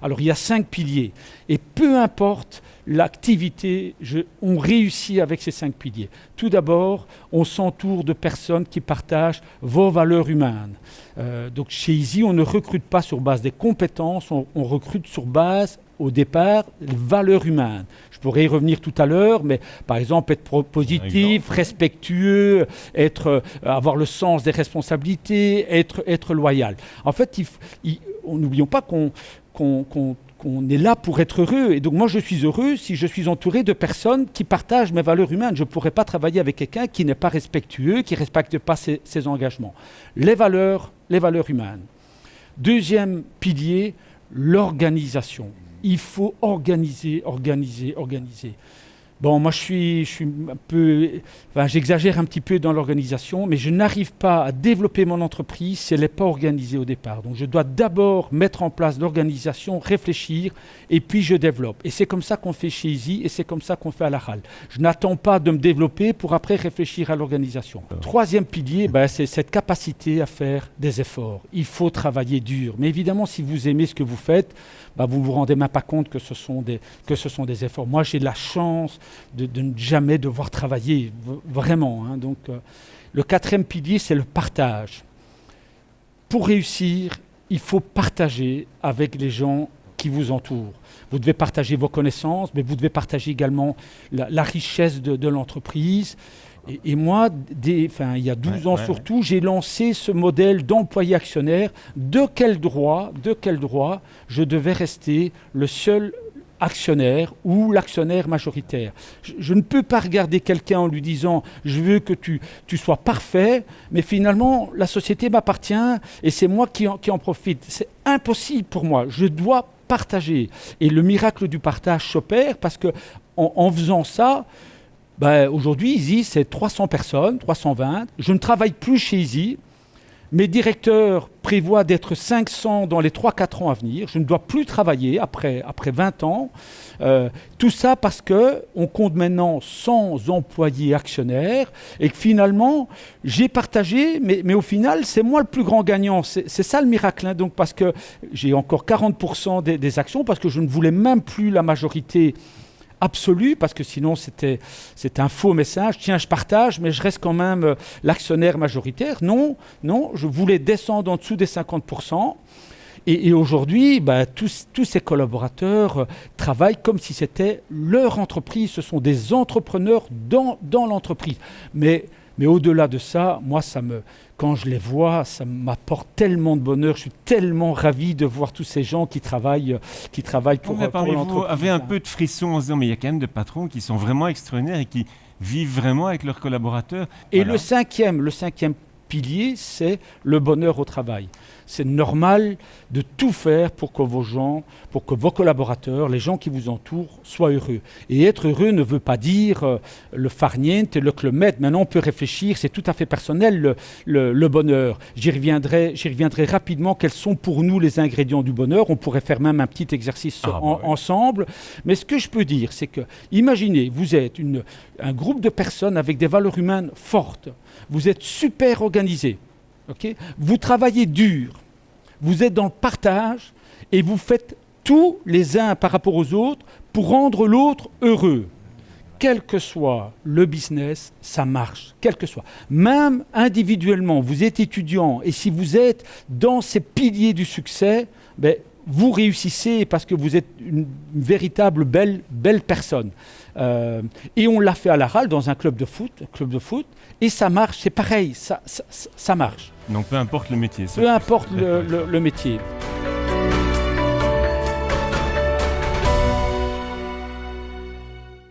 Alors il y a 5 piliers. Et peu importe l'activité, on réussit avec ces 5 piliers. Tout d'abord, on s'entoure de personnes qui partagent vos valeurs humaines. Donc chez Easy, on ne recrute pas sur base des compétences, on recrute sur base, au départ, des valeurs humaines. Je pourrais y revenir tout à l'heure, mais par exemple, être positif, respectueux, avoir le sens des responsabilités, être loyal. En fait, n'oublions pas qu'on est là pour être heureux. Et donc moi, je suis heureux si je suis entouré de personnes qui partagent mes valeurs humaines. Je ne pourrais pas travailler avec quelqu'un qui n'est pas respectueux, qui ne respecte pas ses engagements. Les valeurs humaines. Deuxième pilier, l'organisation. Il faut organiser. Bon, moi, j'exagère un petit peu dans l'organisation, mais je n'arrive pas à développer mon entreprise si elle n'est pas organisée au départ. Donc, je dois d'abord mettre en place l'organisation, réfléchir, et puis je développe. Et c'est comme ça qu'on fait chez Easy, et c'est comme ça qu'on fait à l'Aral. Je n'attends pas de me développer pour après réfléchir à l'organisation. Troisième pilier, c'est cette capacité à faire des efforts. Il faut travailler dur. Mais évidemment, si vous aimez ce que vous faites, vous ne vous rendez même pas compte que ce sont des efforts. Moi, j'ai la chance de ne jamais devoir travailler, vraiment. Donc, le quatrième pilier, c'est le partage. Pour réussir, il faut partager avec les gens qui vous entourent. Vous devez partager vos connaissances, mais vous devez partager également la richesse de l'entreprise. Et moi, il y a 12 ans surtout, j'ai lancé ce modèle d'employé actionnaire. De quel droit je devais rester le seul actionnaire ou l'actionnaire majoritaire. Je ne peux pas regarder quelqu'un en lui disant « je veux que tu sois parfait », mais finalement, la société m'appartient et c'est moi qui en profite. C'est impossible pour moi. Je dois partager. Et le miracle du partage s'opère parce qu'en faisant ça, aujourd'hui, Easy, c'est 300 personnes, 320. Je ne travaille plus chez Easy. Mes directeurs prévoient d'être 500 dans les 3-4 ans à venir. Je ne dois plus travailler après 20 ans. Tout ça parce qu'on compte maintenant 100 employés actionnaires et que finalement, j'ai partagé, mais au final, c'est moi le plus grand gagnant. C'est ça le miracle. Donc, parce que j'ai encore 40% des actions, parce que je ne voulais même plus la majorité absolue, parce que sinon c'est un faux message. Tiens, je partage, mais je reste quand même l'actionnaire majoritaire. Non, je voulais descendre en dessous des 50%. Et aujourd'hui, tous ces collaborateurs travaillent comme si c'était leur entreprise. Ce sont des entrepreneurs dans l'entreprise. Mais au-delà de ça, moi, quand je les vois, ça m'apporte tellement de bonheur. Je suis tellement ravi de voir tous ces gens qui travaillent pour l'entreprise. Vous avez un peu de frisson en se disant, mais il y a quand même des patrons qui sont vraiment extraordinaires et qui vivent vraiment avec leurs collaborateurs. Et le cinquième pilier, c'est le bonheur au travail. C'est normal de tout faire pour que vos collaborateurs, les gens qui vous entourent, soient heureux. Et être heureux ne veut pas dire le farniente et le clumet. Maintenant, on peut réfléchir, c'est tout à fait personnel, le bonheur. J'y reviendrai rapidement. Quels sont pour nous les ingrédients du bonheur? On pourrait faire même un petit exercice ensemble. Mais ce que je peux dire, c'est que, imaginez, vous êtes un groupe de personnes avec des valeurs humaines fortes. Vous êtes super organisés. Okay? Vous travaillez dur, vous êtes dans le partage et vous faites tout les uns par rapport aux autres pour rendre l'autre heureux. Quel que soit le business, ça marche, quel que soit. Même individuellement, vous êtes étudiant et si vous êtes dans ces piliers du succès, vous réussissez parce que vous êtes une véritable belle personne. Et on l'a fait à l'Aral dans un club de foot, et ça marche, c'est pareil, ça marche. Donc peu importe le métier. Peu importe le métier.